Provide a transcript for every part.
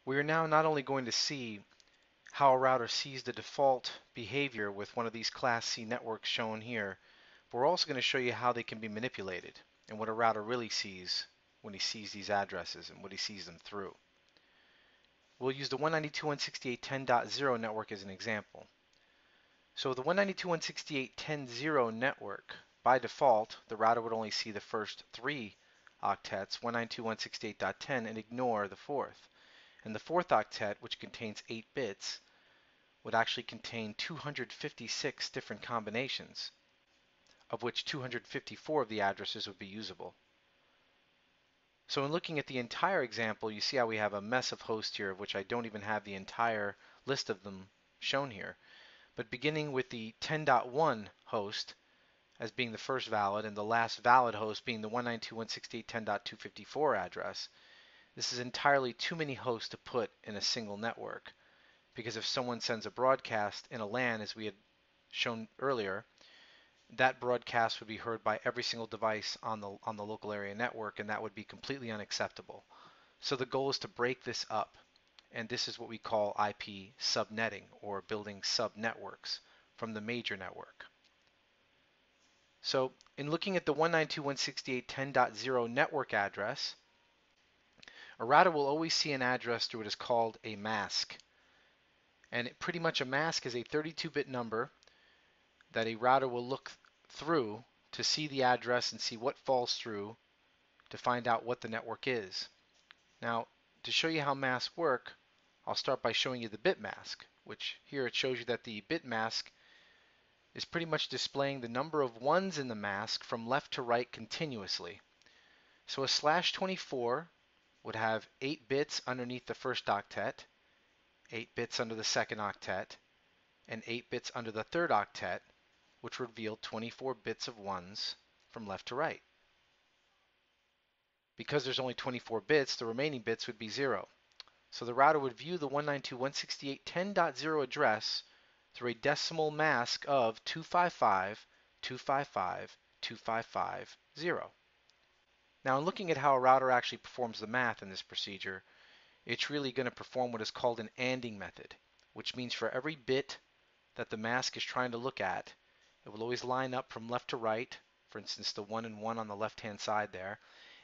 We are now not only going to see how a router sees the default behavior with one of these Class C networks shown here, but we're also going to show you how they can be manipulated and what a router really sees when he sees these addresses and what he sees them through. We'll use the 192.168.10.0 network as an example. So the 192.168.10.0 network, by default, the router would only see the first 3 octets, 192.168.10, and ignore the fourth. And the fourth octet, which contains 8 bits, would actually contain 256 different combinations, of which 254 of the addresses would be usable. So in looking at the entire example, you see how we have a mess of hosts here, of which I don't even have the entire list of them shown here. But beginning with the 10.1 host as being the first valid and the last valid host being the 192.168.10.254 address, this is entirely too many hosts to put in a single network. Because if someone sends a broadcast in a LAN, as we had shown earlier, that broadcast would be heard by every single device on the local area network, and that would be completely unacceptable. So the goal is to break this up, and this is what we call IP subnetting, or building subnetworks from the major network. So in looking at the 192.168.10.0 network address, a router will always see an address through what is called a mask. And pretty much a mask is a 32-bit number that a router will look through to see the address and see what falls through to find out what the network is. Now, to show you how masks work, I'll start by showing you the bit mask, which here it shows you that the bit mask is pretty much displaying the number of ones in the mask from left to right continuously. So a /24 would have 8 bits underneath the first octet, 8 bits under the second octet, and 8 bits under the third octet, which revealed 24 bits of ones from left to right. Because there's only 24 bits, the remaining bits would be 0. So the router would view the 192.168.10.0 address through a decimal mask of 255.255.255.0. Now in looking at how a router actually performs the math in this procedure, it's really going to perform what is called an ANDing method, which means for every bit that the mask is trying to look at, it will always line up from left to right, for instance the 1 and 1 on the left-hand side there,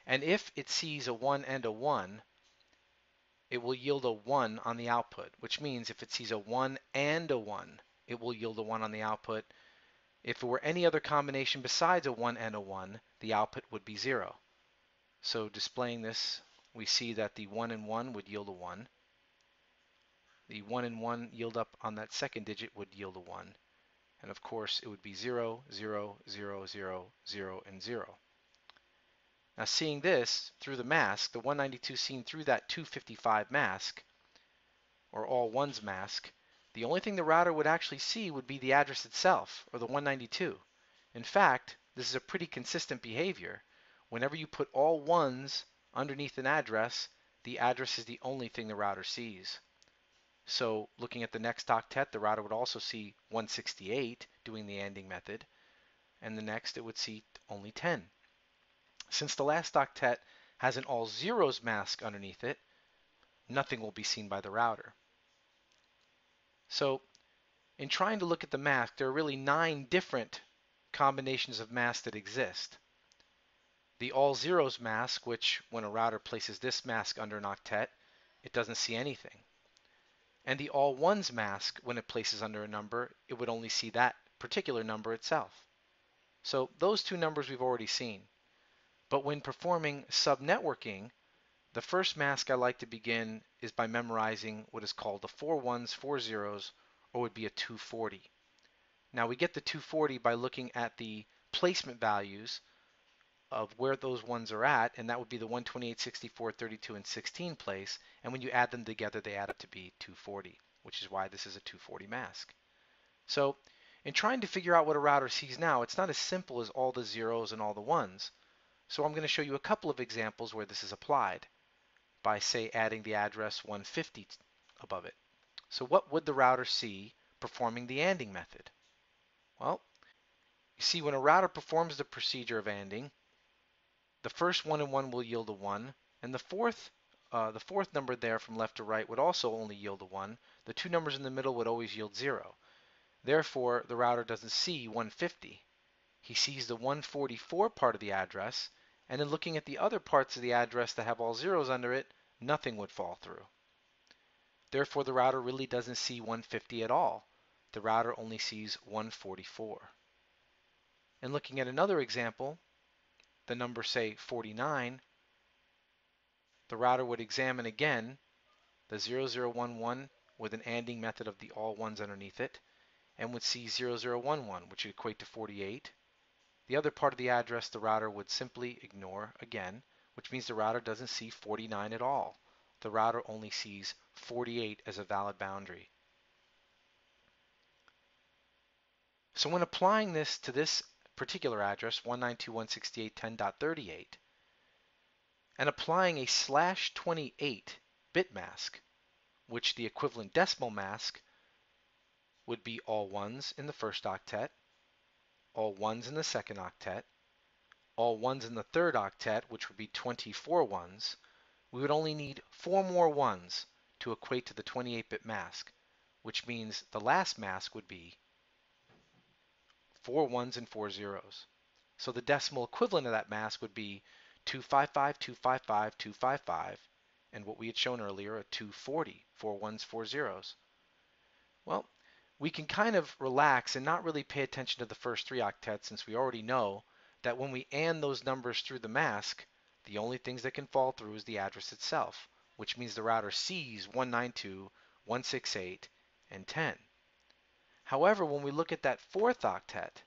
and if it sees a 1 and a 1, it will yield a 1 on the output, which means if it sees a 1 and a 1, it will yield a 1 on the output. If it were any other combination besides a 1 and a 1, the output would be 0. So displaying this, we see that the 1 and 1 would yield a 1. The 1 and 1 yield up on that second digit would yield a 1. And of course, it would be 0, 0, 0, 0, 0, and 0. Now seeing this through the mask, the 192 seen through that 255 mask, or all ones mask, the only thing the router would actually see would be the address itself, or the 192. In fact, this is a pretty consistent behavior. Whenever you put all ones underneath an address, the address is the only thing the router sees. So looking at the next octet, the router would also see 168 doing the ANDing method, and the next it would see only 10. Since the last octet has an all zeros mask underneath it, nothing will be seen by the router. So in trying to look at the mask, there are really 9 different combinations of masks that exist. The all zeros mask, which when a router places this mask under an octet, it doesn't see anything. And the all ones mask, when it places under a number, it would only see that particular number itself. So those 2 numbers we've already seen. But when performing subnetworking, the first mask I like to begin is by memorizing what is called the 4 ones, 4 zeros, or would be a 240. Now we get the 240 by looking at the placement values of where those ones are at, and that would be the 128, 64, 32, and 16 place, and when you add them together they add up to be 240, which is why this is a 240 mask. So in trying to figure out what a router sees now, it's not as simple as all the zeros and all the ones. So I'm going to show you a couple of examples where this is applied by, say, adding the address 150 above it. So what would the router see performing the ANDing method? Well, you see when a router performs the procedure of ANDing, the first 1 and 1 will yield a 1, and the fourth the fourth number there from left to right would also only yield a 1. The two numbers in the middle would always yield 0. Therefore, the router doesn't see 150. He sees the 144 part of the address, and in looking at the other parts of the address that have all zeros under it, nothing would fall through. Therefore, the router really doesn't see 150 at all. The router only sees 144. And looking at another example, the number say 49, the router would examine again the 0011 with an ANDing method of the all ones underneath it, and would see 0011, which would equate to 48. The other part of the address the router would simply ignore again, which means the router doesn't see 49 at all. The router only sees 48 as a valid boundary. So when applying this to this particular address, 192.168.10.38, and applying a /28 bit mask, which the equivalent decimal mask would be all ones in the first octet, all ones in the second octet, all ones in the third octet, which would be 24 ones, we would only need 4 more ones to equate to the 28-bit mask, which means the last mask would be 4 ones and 4 zeros. So the decimal equivalent of that mask would be 255, and what we had shown earlier, a 240, 4 ones, 4 zeros. Well, we can kind of relax and not really pay attention to the first 3 octets, since we already know that when we AND those numbers through the mask, the only things that can fall through is the address itself, which means the router sees 192.168 and 10. However, when we look at that 4th octet,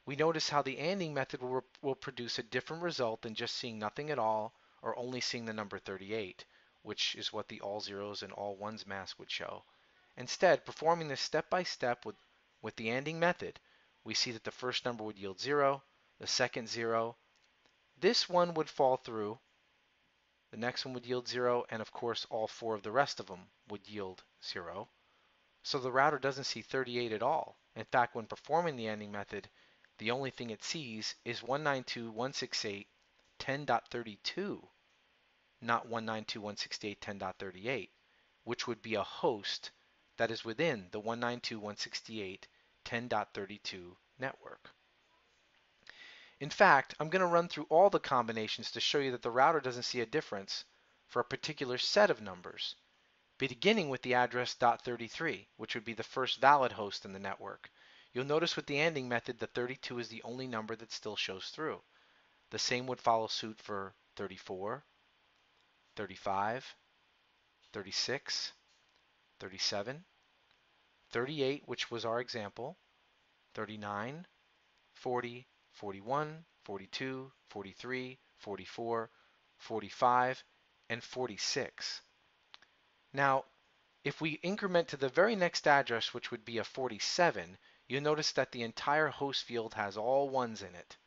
we notice how the ANDing method will produce a different result than just seeing nothing at all or only seeing the number 38, which is what the all zeros and all ones mask would show. Instead, performing this step by step with the ANDing method, we see that the first number would yield 0, the second 0, this one would fall through, the next one would yield 0, and of course all 4 of the rest of them would yield 0. So the router doesn't see 38 at all. In fact, when performing the ANDing method, the only thing it sees is 192.168.10.32, not 192.168.10.38, which would be a host that is within the 192.168.10.32 network. In fact, I'm going to run through all the combinations to show you that the router doesn't see a difference for a particular set of numbers, beginning with the address .33, which would be the first valid host in the network. You'll notice with the ANDing method, the 32 is the only number that still shows through. The same would follow suit for 34, 35, 36, 37, 38, which was our example, 39, 40, 41, 42, 43, 44, 45, and 46. Now, if we increment to the very next address, which would be a 47, you'll notice that the entire host field has all ones in it.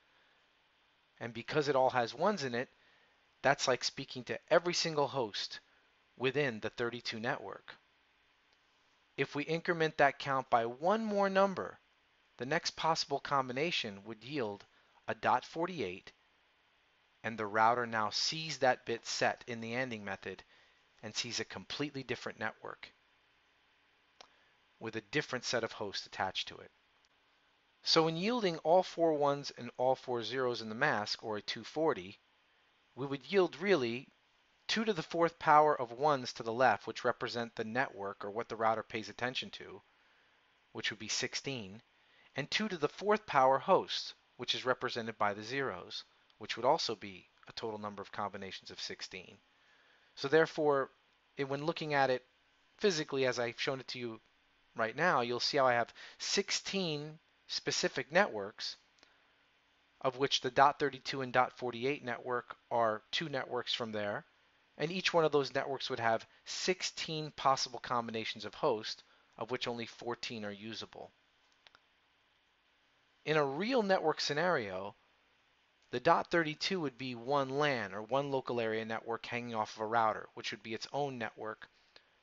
And because it all has ones in it, that's like speaking to every single host within the 32 network. If we increment that count by one more number, the next possible combination would yield a .48, and the router now sees that bit set in the ANDing method and sees a completely different network with a different set of hosts attached to it. So in yielding all 4 ones and all 4 zeros in the mask, or a 240, we would yield really 2 to the 4th power of ones to the left, which represent the network or what the router pays attention to, which would be 16, and 2 to the 4th power hosts, which is represented by the zeros, which would also be a total number of combinations of 16. So therefore, when looking at it physically as I've shown it to you right now, you'll see how I have 16 specific networks, of which the .32 and .48 network are 2 networks from there, and each one of those networks would have 16 possible combinations of hosts, of which only 14 are usable. In a real network scenario, the .32 would be one LAN, or one local area network hanging off of a router, which would be its own network.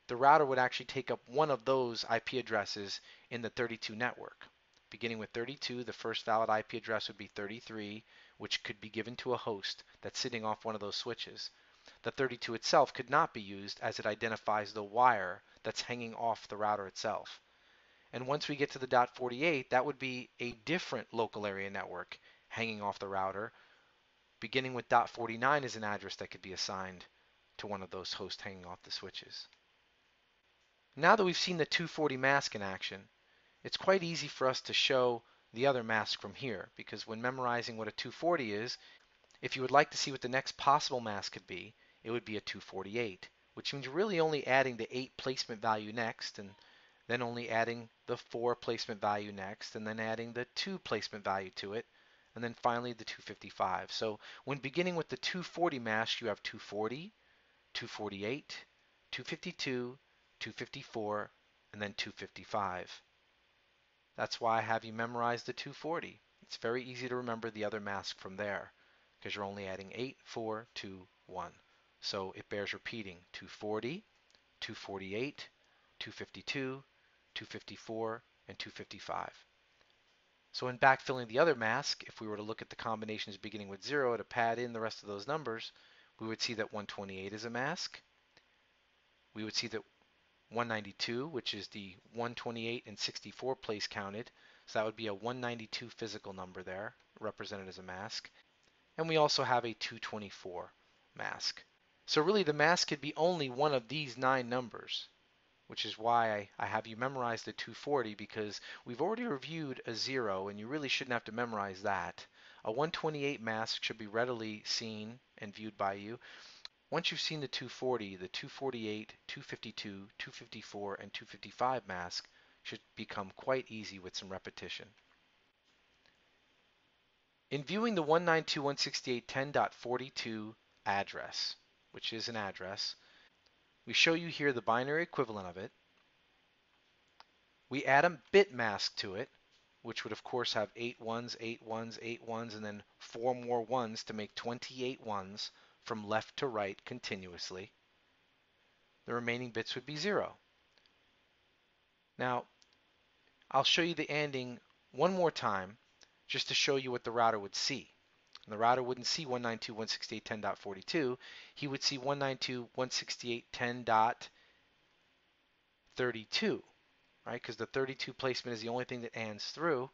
The router would actually take up one of those IP addresses in the 32 network. Beginning with 32, the first valid IP address would be 33, which could be given to a host that's sitting off one of those switches. the 32 itself could not be used as it identifies the wire that's hanging off the router itself. And once we get to the .48, that would be a different local area network hanging off the router, beginning with .49 as an address that could be assigned to one of those hosts hanging off the switches. Now that we've seen the 240 mask in action, it's quite easy for us to show the other mask from here, because when memorizing what a 240 is, if you would like to see what the next possible mask could be, it would be a 248, which means you're really only adding the 8 placement value next, and then only adding the 4 placement value next, and then adding the 2 placement value to it, and then finally the 255. So when beginning with the 240 mask, you have 240, 248, 252, 254, and then 255. That's why I have you memorize the 240. It's very easy to remember the other mask from there, because you're only adding 8, 4, 2, 1. So it bears repeating: 240, 248, 252, 254, and 255. So in backfilling the other mask, if we were to look at the combinations beginning with 0 to pad in the rest of those numbers, we would see that 128 is a mask. We would see that 192, which is the 128 and 64 place counted, so that would be a 192 physical number there, represented as a mask. And we also have a 224 mask. So really the mask could be only one of these 9 numbers, which is why I have you memorize the 240, because we've already reviewed a 0 and you really shouldn't have to memorize that. A 128 mask should be readily seen and viewed by you. Once you've seen the 240, the 248, 252, 254, and 255 mask should become quite easy with some repetition. In viewing the 192.168.10.42 address, which is an address, we show you here the binary equivalent of it. We add a bit mask to it, which would of course have 8 ones, 8 ones, 8 ones, and then 4 more ones to make 28 ones from left to right continuously. The remaining bits would be 0. Now, I'll show you the ANDing one more time just to show you what the router would see. And the router wouldn't see 192.168.10.42. He would see 192.168.10.32, right? Because the 32 placement is the only thing that ANDs through,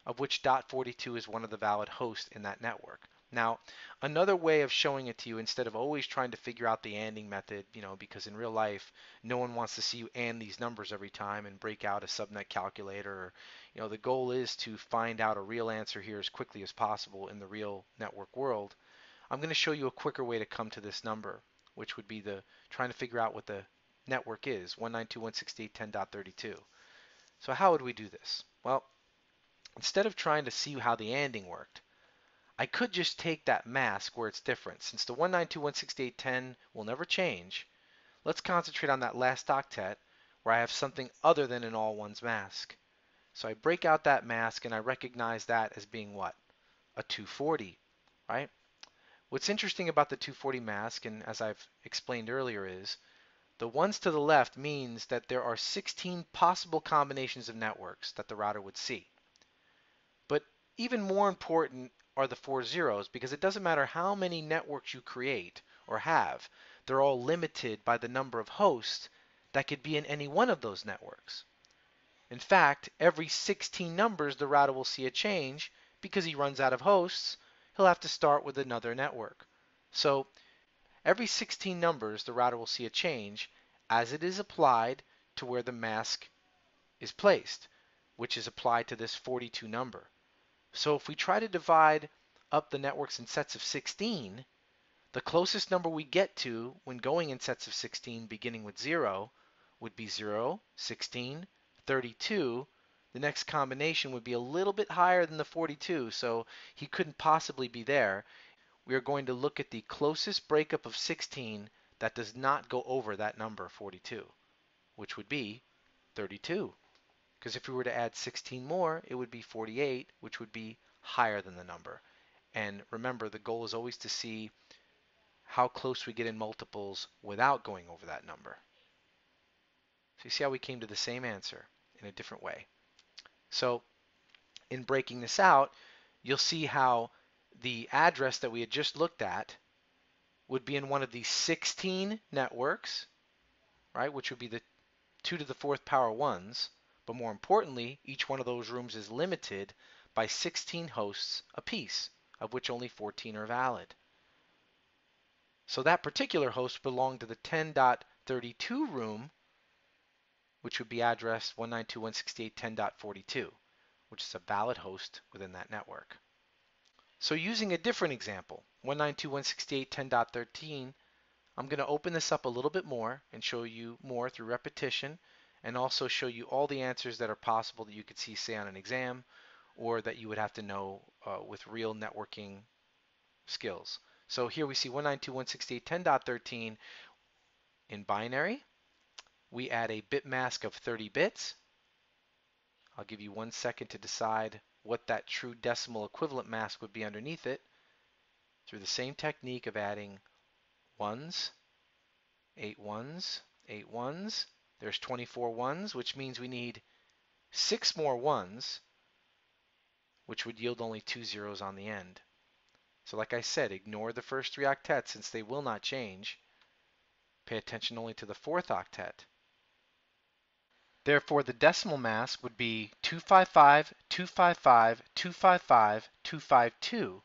of which .42 is one of the valid hosts in that network. Now, another way of showing it to you, instead of always trying to figure out the ANDing method, because in real life, no one wants to see you AND these numbers every time and break out a subnet calculator. The goal is to find out a real answer here as quickly as possible in the real network world. I'm going to show you a quicker way to come to this number, which would be trying to figure out what the network is, 192.168.10.32. So how would we do this? Well, instead of trying to see how the ANDing worked, I could just take that mask where it's different. Since the 192.168.10 will never change, let's concentrate on that last octet where I have something other than an all ones mask. So I break out that mask and I recognize that as being what? A 240, right? What's interesting about the 240 mask, and as I've explained earlier, is the ones to the left means that there are 16 possible combinations of networks that the router would see. But even more important are the 4 zeros, because it doesn't matter how many networks you create or have, they're all limited by the number of hosts that could be in any one of those networks. In fact, every 16 numbers the router will see a change, because he runs out of hosts, he'll have to start with another network. So every 16 numbers the router will see a change as it is applied to where the mask is placed, which is applied to this 42 number. So if we try to divide up the networks in sets of 16, the closest number we get to when going in sets of 16 beginning with 0 would be 0, 16, 32. The next combination would be a little bit higher than the 42, so he couldn't possibly be there. We are going to look at the closest breakup of 16 that does not go over that number 42, which would be 32. Because if we were to add 16 more, it would be 48, which would be higher than the number. And remember, the goal is always to see how close we get in multiples without going over that number. So you see how we came to the same answer in a different way. So in breaking this out, you'll see how the address that we had just looked at would be in one of these 16 networks, right, which would be the 2 to the 4th power ones. But more importantly, each one of those rooms is limited by 16 hosts apiece, of which only 14 are valid. So that particular host belonged to the 10.32 room, which would be addressed 192.168.10.42, which is a valid host within that network. So using a different example, 192.168.10.13, I'm going to open this up a little bit more and show you more through repetition, and also show you all the answers that are possible that you could see, say, on an exam, or that you would have to know with real networking skills. So here we see 192.168.10.13 in binary. We add a bit mask of 30 bits. I'll give you 1 second to decide what that true decimal equivalent mask would be underneath it through the same technique of adding ones, 8 ones, 8 ones. There's 24 ones, which means we need 6 more ones, which would yield only 2 zeros on the end. So like I said, ignore the first 3 octets since they will not change. Pay attention only to the 4th octet. Therefore, the decimal mask would be 255, 255, 255, 252.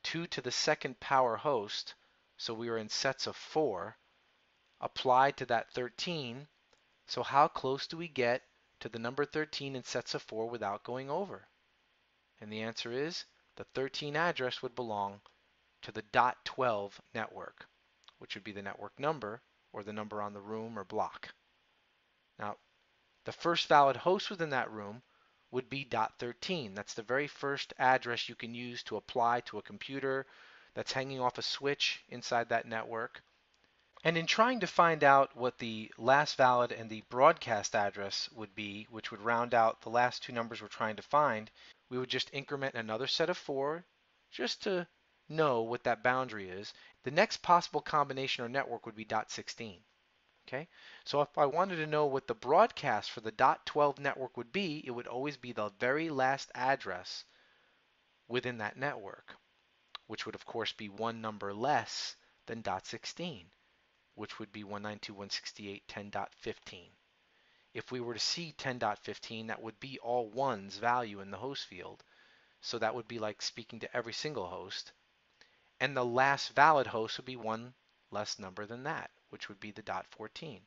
2 to the 2nd power host, so we are in sets of 4, applied to that 13. So how close do we get to the number 13 in sets of 4 without going over? And the answer is the 13 address would belong to the .12 network, which would be the network number or the number on the room or block. Now, the first valid host within that room would be .13. That's the very first address you can use to apply to a computer that's hanging off a switch inside that network. And in trying to find out what the last valid and the broadcast address would be, which would round out the last 2 numbers we're trying to find, we would just increment another set of 4 just to know what that boundary is. The next possible combination or network would be .16. Okay, so if I wanted to know what the broadcast for the .12 network would be, it would always be the very last address within that network, which would of course be 1 number less than .16, which would be 192.168.10.15. If we were to see 10.15, that would be all ones value in the host field. So that would be like speaking to every single host. And the last valid host would be 1 less number than that, which would be the .14.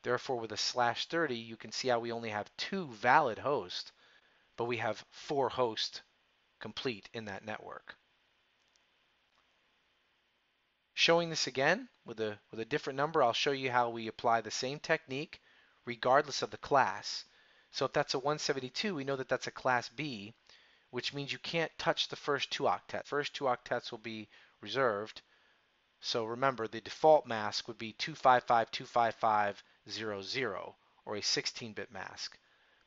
Therefore, with a /30, you can see how we only have 2 valid hosts, but we have 4 hosts complete in that network. Showing this again with a different number, I'll show you how we apply the same technique regardless of the class. So if that's a 172, we know that that's a class B, which means you can't touch the first 2 octets. First 2 octets will be reserved. So remember, the default mask would be 255-255-00, or a 16-bit mask.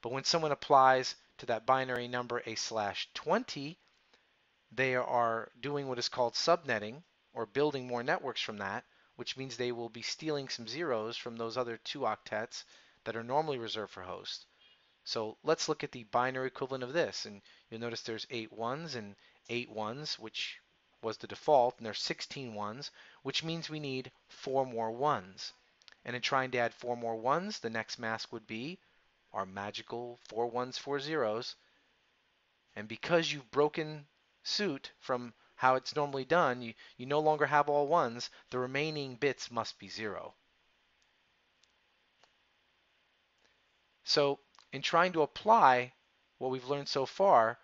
But when someone applies to that binary number a /20, they are doing what is called subnetting, or building more networks from that, which means they will be stealing some zeros from those other 2 octets that are normally reserved for hosts. So let's look at the binary equivalent of this, and you'll notice there's 8 ones and 8 ones, which was the default, and there's 16 ones, which means we need 4 more ones. And in trying to add 4 more ones, the next mask would be our magical 4 ones, 4 zeros. And because you've broken suit from how it's normally done, you no longer have all ones, the remaining bits must be 0. So in trying to apply what we've learned so far,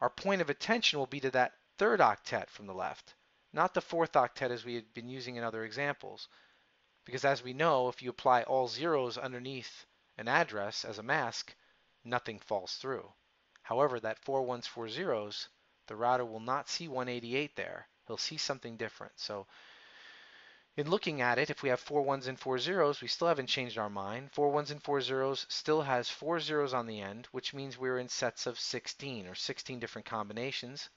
our point of attention will be to that 3rd octet from the left, not the 4th octet as we had been using in other examples. Because as we know, if you apply all zeros underneath an address as a mask, nothing falls through. However, that 4 ones, 4 zeros, the router will not see 188 there. He'll see something different. So in looking at it, if we have 4 ones and 4 zeros, we still haven't changed our mind. 4 ones and 4 zeros still has 4 zeros on the end, which means we're in sets of 16 or 16 different combinations.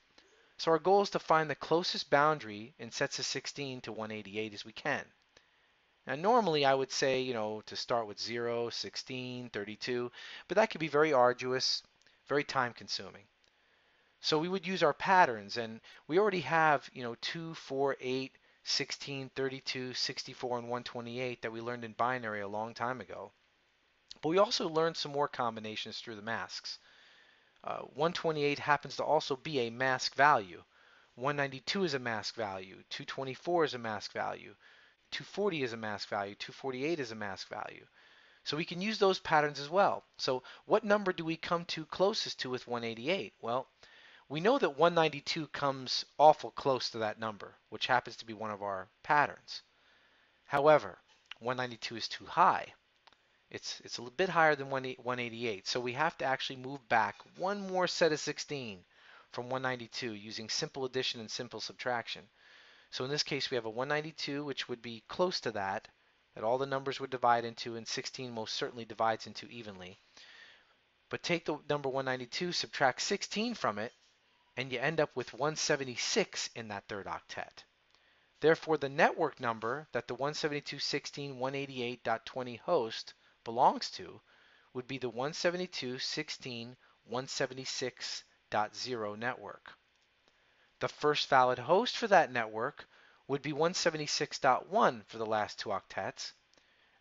So our goal is to find the closest boundary in sets of 16 to 188 as we can. Now normally I would say, to start with 0, 16, 32, but that could be very arduous, very time consuming. So we would use our patterns, and we already have, 2, 4, 8, 16, 32, 64, and 128 that we learned in binary a long time ago. But we also learned some more combinations through the masks. 128 happens to also be a mask value. 192 is a mask value. 224 is a mask value. 240 is a mask value. 248 is a mask value. So we can use those patterns as well. So what number do we come to closest to with 188? Well, we know that 192 comes awful close to that number, which happens to be one of our patterns. However, 192 is too high. It's a little bit higher than 188, so we have to actually move back one more set of 16 from 192 using simple addition and simple subtraction. So in this case, we have a 192, which would be close to that all the numbers would divide into, and 16 most certainly divides into evenly. But take the number 192, subtract 16 from it, and you end up with 176 in that third octet. Therefore, the network number that the 172.16.188.20 host belongs to would be the 172.16.176.0 network. The first valid host for that network would be 176.1 for the last two octets.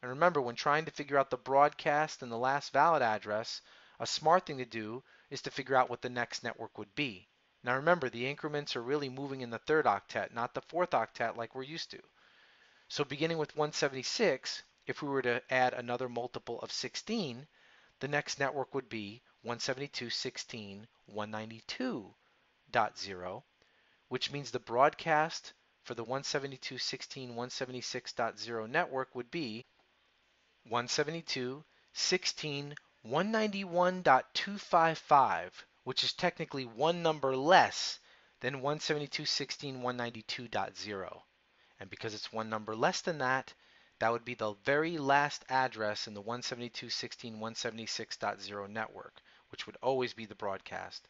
And remember, when trying to figure out the broadcast and the last valid address, a smart thing to do is to figure out what the next network would be. Now remember, the increments are really moving in the third octet, not the fourth octet like we're used to. So beginning with 176, if we were to add another multiple of 16, the next network would be 172.16.192.0, which means the broadcast for the 172.16.176.0 network would be 172.16.191.255, which is technically one number less than 172.16.192.0. And because it's one number less than that, that would be the very last address in the 172.16.176.0 network, which would always be the broadcast.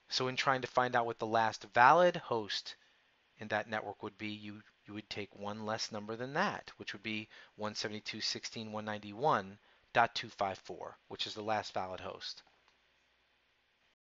So in trying to find out what the last valid host in that network would be, you would take one less number than that, which would be 172.16.191.254, which is the last valid host.